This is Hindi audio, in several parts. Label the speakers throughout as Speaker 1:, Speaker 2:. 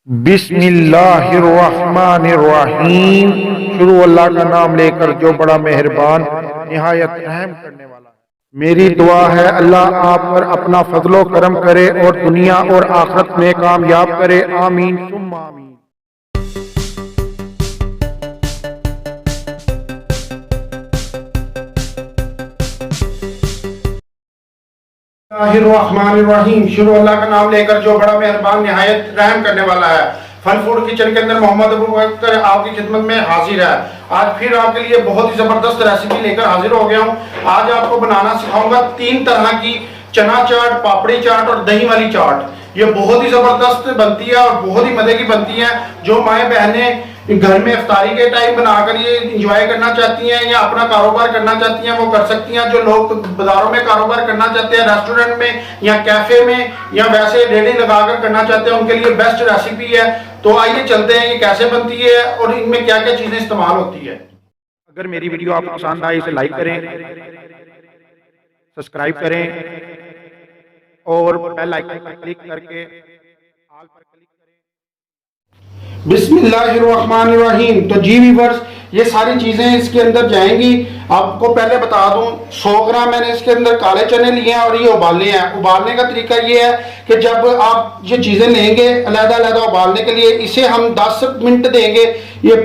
Speaker 1: बिस्मिल्लाहिर्रहमानिर्रहीम। शुरू अल्लाह का नाम लेकर जो बड़ा मेहरबान निहायत रहम करने वाला। मेरी दुआ है अल्लाह आप पर अपना फजलो करम करे और दुनिया और आखिरत में कामयाब करे। आमीन सुम्मा आमीन। बिस्मिल्लाहिर्रहमानिर्रहीम। शुरू अल्लाह का नाम लेकर जो बड़ा मेहरबान निहायत रहम करने वाला है। फन फूड किचन के अंदर मोहम्मद अबू बकर आपकी खिदमत में हाजिर है। आज फिर आपके लिए बहुत ही जबरदस्त रेसिपी लेकर हाजिर हो गया हूँ। आज आपको बनाना सिखाऊंगा 3 तरह की चना चाट, पापड़ी चाट और दही वाली चाट। ये बहुत ही जबरदस्त बनती है और बहुत ही मजे की बनती है। जो माएँ बहनें घर में इफ्तारी के टाइम बनाकर ये इंजॉय करना चाहती हैं या अपना कारोबार करना चाहती हैं वो कर सकती हैं। जो लोग बाजारों में कारोबार करना चाहते हैं, रेस्टोरेंट में या कैफे में या वैसे रेडी लगाकर करना चाहते हैं, उनके लिए बेस्ट रेसिपी है। तो आइए चलते हैं ये कैसे बनती है और इनमें क्या क्या चीजें इस्तेमाल होती है। अगर मेरी वीडियो आपको पसंद आए इसे लाइक करें, सब्सक्राइब करें और बेल आइकन पर क्लिक करके ऑल पर क्लिक करें। बिस्मिल्लाहिर्रहमानिर्रहीम। तो जी व्यूअर्स, ये सारी चीजें इसके अंदर जाएंगी। आपको पहले बता दूं 100 ग्राम मैंने इसके अंदर काले चने लिए हैं और ये उबालने हैं। उबालने का तरीका ये है कि जब आप ये चीजें लेंगे अलग-अलग उबालने के लिए, इसे हम 10 मिनट देंगे। ये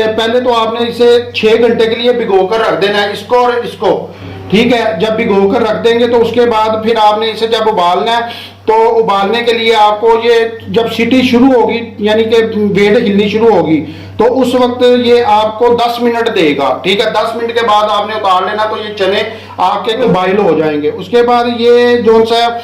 Speaker 1: पहले तो आपने इसे 6 घंटे के लिए भिगो कर रख देना है, इसको और इसको। ठीक है, जब भिगो कर रख देंगे तो उसके बाद फिर आपने इसे जब उबालना है तो उबालने के लिए आपको ये जब सीटी शुरू होगी यानी कि वेट हिलनी शुरू होगी तो उस वक्त ये आपको 10 मिनट देगा। ठीक है, 10 मिनट के बाद आपने उतार लेना तो ये चने आपके बॉइल हो जाएंगे। उसके बाद ये जो सा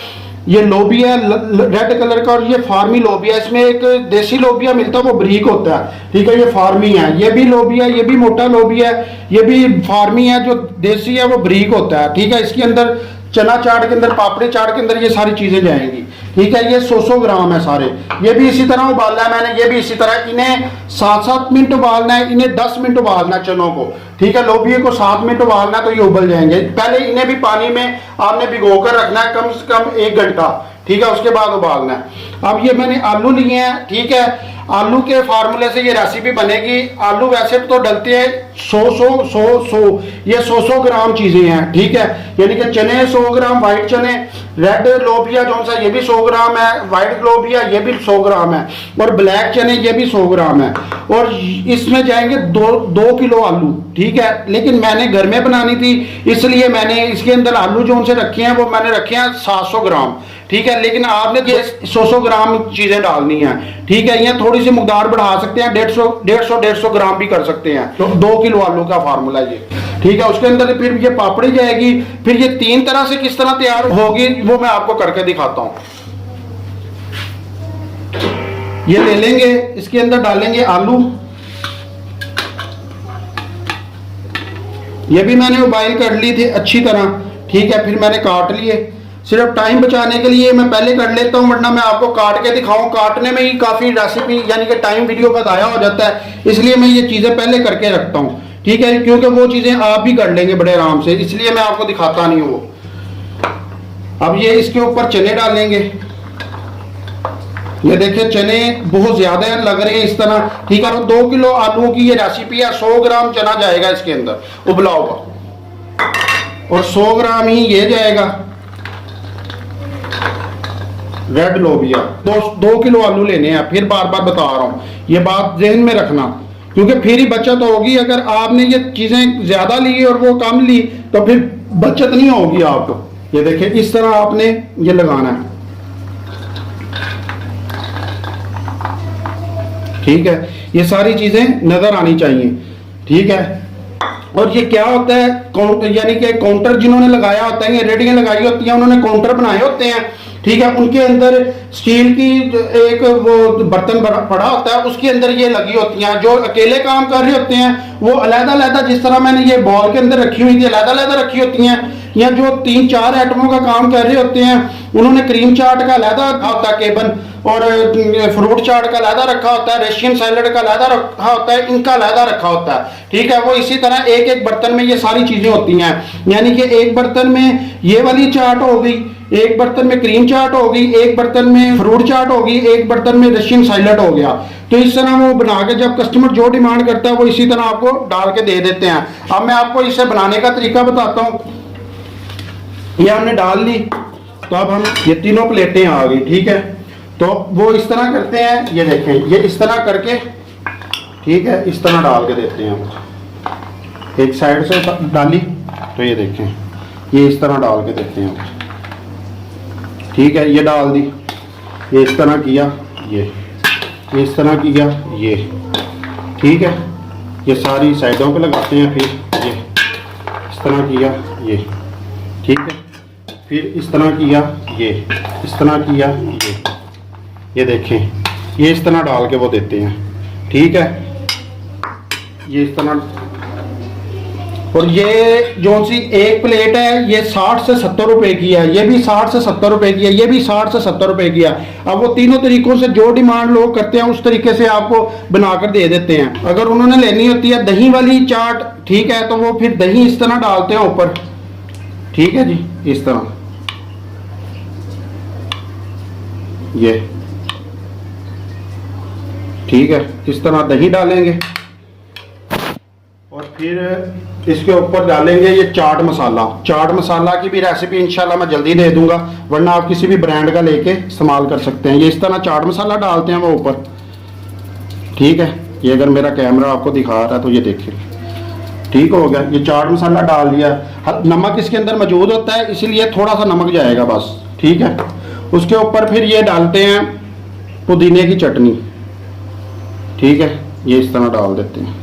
Speaker 1: ये लोबिया रेड कलर का और ये फार्मी लोबिया, इसमें एक देसी लोबिया मिलता है वो बारीक होता है। ठीक है, ये फार्मी है। ये भी लोबिया, ये भी मोटा लोबिया है, ये भी फार्मी है। जो देसी है वो बारीक होता है। ठीक है, इसके अंदर चना चाट के अंदर, पापड़ी चाट के अंदर ये सारी चीजें जाएंगी। ठीक है, ये 100 ग्राम है सारे। ये भी इसी तरह उबालना है मैंने, ये भी इसी तरह। इन्हें 7-7 मिनट उबालना है, इन्हें 10 मिनट उबालना है चनों को। ठीक है, लोबिये को 7 मिनट उबालना है तो ये उबल जाएंगे। पहले इन्हें भी पानी में आपने भिगो कर रखना है कम से कम 1 घंटा। ठीक है, उसके बाद उबालना है। अब ये मैंने आलू लिए हैं। ठीक है, आलू के फार्मूले से ये रेसिपी बनेगी। आलू वैसे तो डलते हैं 100 ये 100 ग्राम चीजें हैं। ठीक है, यानी कि चने 100 ग्राम, व्हाइट चने, रेड लोबिया जो सा ये भी 100 ग्राम है, व्हाइट लोबिया ये भी 100 ग्राम है और ब्लैक चने ये भी 100 ग्राम है। और इसमें जाएंगे 2 किलो आलू। ठीक है, लेकिन मैंने घर में बनानी थी इसलिए मैंने इसके अंदर आलू जो से रखे हैं वो मैंने रखे हैं 700 ग्राम। ठीक है, लेकिन आपने ये 100 ग्राम चीजें डालनी है। ठीक है, ये थोड़ी सी मकदार बढ़ा सकते हैं, 150 ग्राम भी कर सकते हैं। तो 2 किलो आलू का फार्मूला ये। ठीक है, उसके अंदर फिर ये पापड़ी जाएगी। फिर ये 3 तरह से किस तरह तैयार होगी वो मैं आपको करके दिखाता हूं। ये ले लेंगे, इसके अंदर डालेंगे आलू। ये भी मैंने उबाइल कर ली थी अच्छी तरह। ठीक है, फिर मैंने काट लिए। सिर्फ टाइम बचाने के लिए मैं पहले कर लेता हूं, वरना मैं आपको काट के दिखाऊं। काटने में ही काफी रेसिपी यानी कि टाइम वीडियो का ज़ाया हो जाता है, इसलिए मैं ये चीजें पहले करके रखता हूं। ठीक है, क्योंकि वो चीजें आप भी कर लेंगे बड़े आराम से, इसलिए मैं आपको दिखाता नहीं हूं वो। अब ये इसके ऊपर चने डालेंगे। ये देखिए चने बहुत ज्यादा लग रहे हैं इस तरह। ठीक है, 2 किलो आलू की ये रेसिपी है। 100 ग्राम चना जाएगा इसके अंदर उबला हुआ और 100 ग्राम ही ये जाएगा रेड लोबिया। 2 किलो आलू लेने हैं। फिर बार बार बता रहा हूं, ये बात जहन में रखना क्योंकि फिर ही बचत होगी। अगर आपने ये चीजें ज्यादा ली और वो कम ली तो फिर बचत नहीं होगी आपको। ये देखिए इस तरह आपने ये लगाना है। ठीक है, ये सारी चीजें नजर आनी चाहिए। ठीक है, और ये क्या होता है यानी कि काउंटर जिन्होंने लगाया होता है, ये रेडियां लगाई होती हैं, उन्होंने काउंटर बनाए होते हैं। ठीक है, उनके अंदर स्टील की एक वो बर्तन पड़ा होता है, उसके अंदर ये लगी होती हैं। जो अकेले काम कर रहे होते हैं वो अलग-अलग, जिस तरह मैंने ये बॉल के अंदर रखी हुई थी, अलग-अलग रखी होती हैं। या जो 3-4 आइटमों का काम कर रहे होते हैं उन्होंने क्रीम चाट का अलहदा रखा होता है केबन, और फ्रूट चाट का अलहदा रखा होता है, रशियन सैलड का अलहदा रखा होता है, इनका अलहदा रखा होता है। ठीक है, वो इसी तरह एक एक बर्तन में ये सारी चीजें होती हैं। यानी कि एक बर्तन में ये वाली चाट हो गई, एक बर्तन में क्रीम चाट होगी, एक बर्तन में फ्रूट चाट होगी, एक बर्तन में रशियन साइलेंट हो गया। तो इस तरह वो बना के जब कस्टमर जो डिमांड करता है वो इसी तरह आपको डाल के दे देते हैं। अब मैं आपको इसे बनाने का तरीका बताता हूँ। ये हमने डाल ली, तो अब हम ये तीनों प्लेटें आ गई, ठीक है। तो वो इस तरह करते हैं, ये देखें, ये इस तरह करके, ठीक है, इस तरह डाल के देते हैं। एक साइड से डाली, तो ये देखें, ये इस तरह डाल के देते हैं, ठीक है। ये डाल दी, ये इस तरह किया, ये इस तरह किया, ये ठीक है। ये सारी साइडों पे लगाते हैं, फिर ये इस तरह किया, ये ठीक है। फिर इस तरह किया, ये इस तरह किया, ये देखें, ये इस तरह डाल के वो देते हैं, ठीक है। ये इस तरह, और ये जो सी एक प्लेट है ये 60 से 70 रुपए की है, ये भी 60 से 70 रुपए की है, ये भी 60 से 70 रुपए की है। अब वो तीनों तरीकों से जो डिमांड लोग करते हैं उस तरीके से आपको बनाकर दे देते हैं। अगर उन्होंने लेनी होती है दही वाली चाट, ठीक है, तो वो फिर दही इस तरह डालते हैं ऊपर, ठीक है जी, इस तरह, ये ठीक है, इस तरह दही डालेंगे और फिर इसके ऊपर डालेंगे ये चाट मसाला। चाट मसाला की भी रेसिपी इंशाल्लाह मैं जल्दी दे दूंगा, वरना आप किसी भी ब्रांड का लेके इस्तेमाल कर सकते हैं। ये इस तरह चाट मसाला डालते हैं वो ऊपर, ठीक है। ये अगर मेरा कैमरा आपको दिखा रहा है तो ये देखिए, ठीक हो गया। ये चाट मसाला डाल दिया, नमक इसके अंदर मौजूद होता है इसलिए थोड़ा सा नमक जाएगा बस, ठीक है। उसके ऊपर फिर ये डालते हैं पुदीने की चटनी, ठीक है, ये इस तरह डाल देते हैं,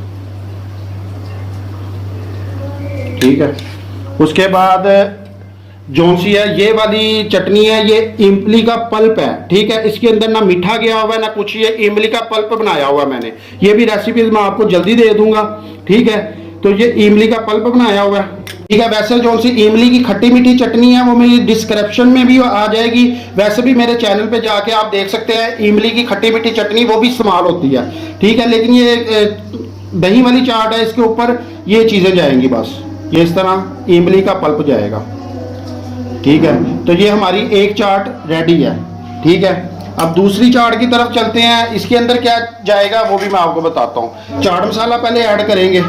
Speaker 1: ठीक है। उसके बाद जो सी है ये वाली चटनी है, ये इमली का पल्प है, ठीक है। इसके अंदर ना मीठा गया हुआ है ना कुछ, ये इमली का पल्प बनाया हुआ मैंने, ये भी रेसिपी मैं आपको जल्दी दे दूंगा, ठीक है। तो ये इमली का पल्प बनाया हुआ है, ठीक है। वैसे जो सी इमली की खट्टी मीठी चटनी है वो मेरी डिस्क्रिप्शन में भी आ जाएगी, वैसे भी मेरे चैनल पे जाके आप देख सकते हैं। इमली की खट्टी मीठी चटनी वो भी इस्तेमाल होती है, ठीक है। लेकिन ये दही वाली चाट है, इसके ऊपर ये चीज़ें जाएंगी बस, ये इस तरह इमली का पल्प जाएगा, ठीक है। तो ये हमारी एक चाट रेडी है, ठीक है। अब दूसरी चाट की तरफ चलते हैं। इसके अंदर क्या जाएगा वो भी मैं आपको बताता हूँ। चाट मसाला पहले ऐड करेंगे,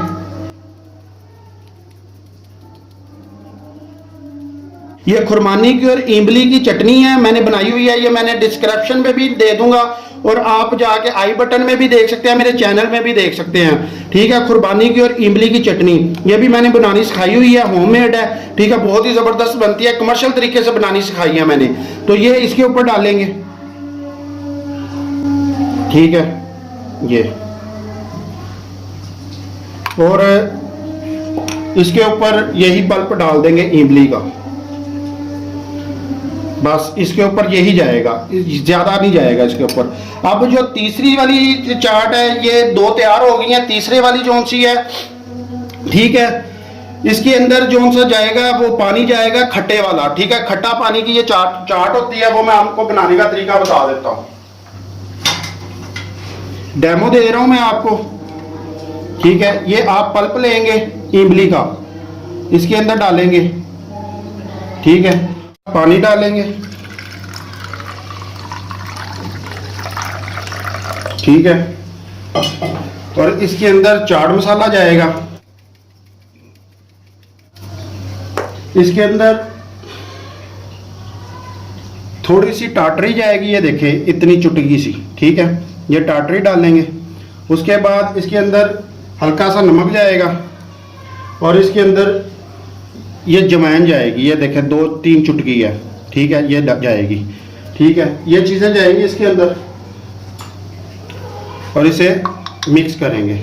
Speaker 1: ये खुरमानी की और इमली की चटनी है, मैंने बनाई हुई है, ये मैंने डिस्क्रिप्शन में भी दे दूंगा और आप जाके आई बटन में भी देख सकते हैं, मेरे चैनल में भी देख सकते हैं, ठीक है। खुरबानी की और इमली की चटनी ये भी मैंने बनानी सिखाई हुई है, होममेड है, ठीक है, बहुत ही ज़बरदस्त बनती है, कमर्शियल तरीके से बनानी सिखाई है मैंने। तो ये इसके ऊपर डालेंगे, ठीक है, ये, और इसके ऊपर यही पल्प डाल देंगे इमली का, बस इसके ऊपर यही जाएगा, ज्यादा नहीं जाएगा इसके ऊपर। अब जो तीसरी वाली चाट है ये दो तैयार हो गई है, तीसरे वाली जो सी है, ठीक है, इसके अंदर जो सा जाएगा वो पानी जाएगा खट्टे वाला, ठीक है। खट्टा पानी की ये चाट होती है, वो मैं आपको बनाने का तरीका बता देता हूँ, डेमो दे रहा हूं मैं आपको, ठीक है। ये आप पल्प लेंगे इमली का, इसके अंदर डालेंगे, ठीक है, पानी डालेंगे, ठीक है, और इसके अंदर चाट मसाला जाएगा, इसके अंदर थोड़ी सी टाटरी जाएगी, ये देखें इतनी चुटकी सी, ठीक है, ये टाटरी डालेंगे। उसके बाद इसके अंदर हल्का सा नमक जाएगा और इसके अंदर ये जमैन जाएगी, ये देखें 2-3 चुटकी है, ठीक है, ये जाएगी, ठीक है। ये चीज़ें जाएंगी इसके अंदर और इसे मिक्स करेंगे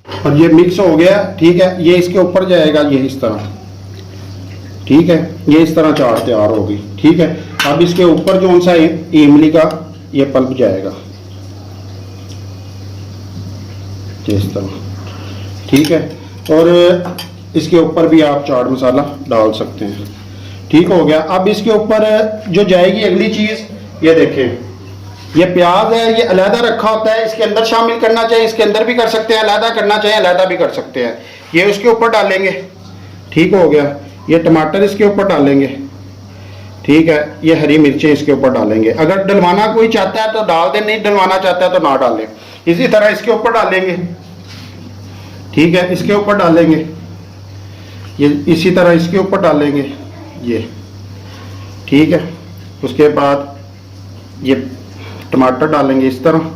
Speaker 1: और ये मिक्स हो गया, ठीक है। ये इसके ऊपर जाएगा, ये इस तरह, ठीक है, ये इस तरह चाट तैयार होगी, ठीक है। अब इसके ऊपर जो सा इमली का ये पल्प जाएगा, इस तरह, ठीक है, और इसके ऊपर भी आप चाट मसाला डाल सकते हैं, ठीक हो गया। अब इसके ऊपर जो जाएगी अगली चीज़, ये देखें, ये प्याज है, ये अलहदा रखा होता है, इसके अंदर शामिल करना चाहिए, इसके अंदर भी कर सकते हैं, अलहदा करना चाहिए अलहदा भी कर सकते हैं। ये उसके ऊपर डालेंगे, ठीक हो गया। ये टमाटर इसके ऊपर डालेंगे, ठीक है। ये हरी मिर्चें इसके ऊपर डालेंगे। अगर डलवाना कोई चाहता है तो डाल दे, नहीं डलवाना चाहता है तो ना डालें। इसी तरह इसके ऊपर डालेंगे, ठीक है। इसके ऊपर डालेंगे ये, इसी तरह इसके ऊपर डालेंगे ये, ठीक है। उसके बाद ये टमाटर डालेंगे इस तरह,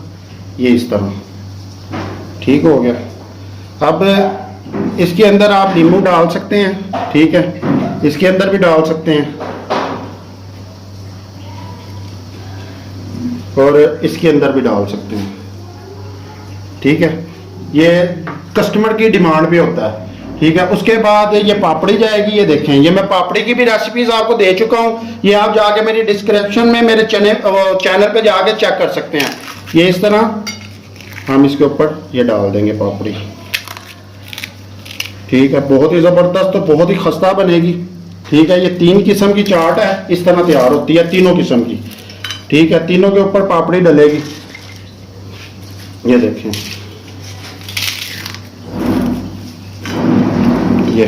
Speaker 1: ये इस तरह, ठीक हो गया। अब इसके अंदर आप नींबू डाल सकते हैं, ठीक है। इसके अंदर भी डाल सकते हैं और इसके अंदर भी डाल सकते हैं, ठीक है। ये कस्टमर की डिमांड पे होता है, ठीक है। उसके बाद ये पापड़ी जाएगी। ये देखें, ये मैं पापड़ी की भी रेसिपीज आपको दे चुका हूँ। ये आप जाके मेरी डिस्क्रिप्शन में मेरे चैनल पे जाके चेक कर सकते हैं। ये इस तरह हम इसके ऊपर ये डाल देंगे पापड़ी, ठीक है। बहुत ही ज़बरदस्त, तो बहुत ही खस्ता बनेगी, ठीक है। ये 3 किस्म की चाट है, इस तरह तैयार होती है, तीनों किस्म की, ठीक है। तीनों के ऊपर पापड़ी डलेगी। ये देखें, ये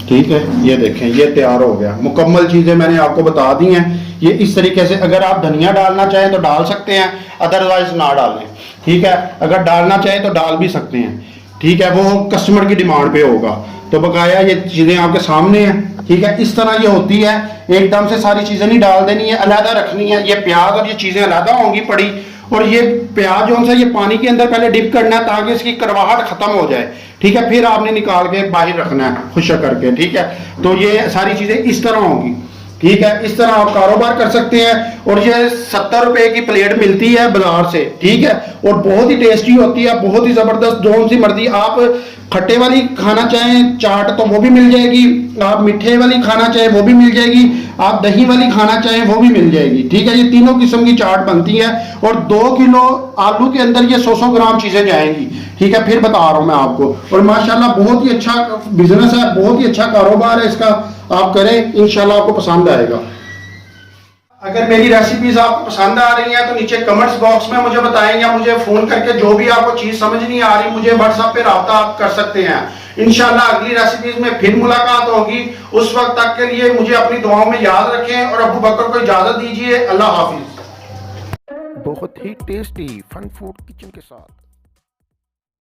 Speaker 1: ठीक है। ये देखें, ये तैयार हो गया। मुकम्मल चीज़ें मैंने आपको बता दी हैं। ये इस तरीके से, अगर आप धनिया डालना चाहें तो डाल सकते हैं, अदरवाइज ना डालें, ठीक है। अगर डालना चाहें तो डाल भी सकते हैं, ठीक है। वो कस्टमर की डिमांड पे होगा। तो बकाया ये चीज़ें आपके सामने हैं, ठीक है। इस तरह ये होती है। एकदम से सारी चीज़ें नहीं डाल देनी है, अलहदा रखनी है। ये प्याज और ये चीज़ें अलहदा होंगी पड़ी, और ये प्याज जो है ये पानी के अंदर पहले डिप करना है ताकि इसकी कड़वाहट खत्म हो जाए, ठीक है। फिर आपने निकाल के बाहर रखना है खुश्क करके, ठीक है। तो ये सारी चीजें इस तरह होंगी, ठीक है। इस तरह आप कारोबार कर सकते हैं। और ये 70 रुपए की प्लेट मिलती है बाजार से, ठीक है। और बहुत ही टेस्टी होती है, बहुत ही जबरदस्त। जो सी मर्जी आप खट्टे वाली खाना चाहें चाट तो वो भी मिल जाएगी, आप मीठे वाली खाना चाहें वो भी मिल जाएगी, आप दही वाली खाना चाहें वो भी मिल जाएगी, ठीक है। ये तीनों किस्म की चाट बनती है। और 2 किलो आलू के अंदर ये 100 ग्राम चीजें जाएंगी, ठीक है। फिर बता रहा हूं मैं आपको। और माशाल्लाह बहुत ही अच्छा बिजनेस है, बहुत ही अच्छा कारोबार है इसका। आप करें, इंशाल्लाह आपको पसंद आएगा। अगर मेरी रेसिपीज आपको पसंद आ रही हैं तो नीचे कमेंट्स बॉक्स में मुझे बताएं, या मुझे फोन करके जो भी आपको चीज समझ नहीं आ रही मुझे व्हाट्सएप पे राब्ता आप कर सकते हैं। इंशाल्लाह अगली रेसिपीज में फिर मुलाकात होगी। उस वक्त तक के लिए मुझे अपनी दुआओं में याद रखें और अबू बकर को इजाजत दीजिए। अल्लाह हाफिज।
Speaker 2: बहुत ही टेस्टी फन फूड किचन के साथ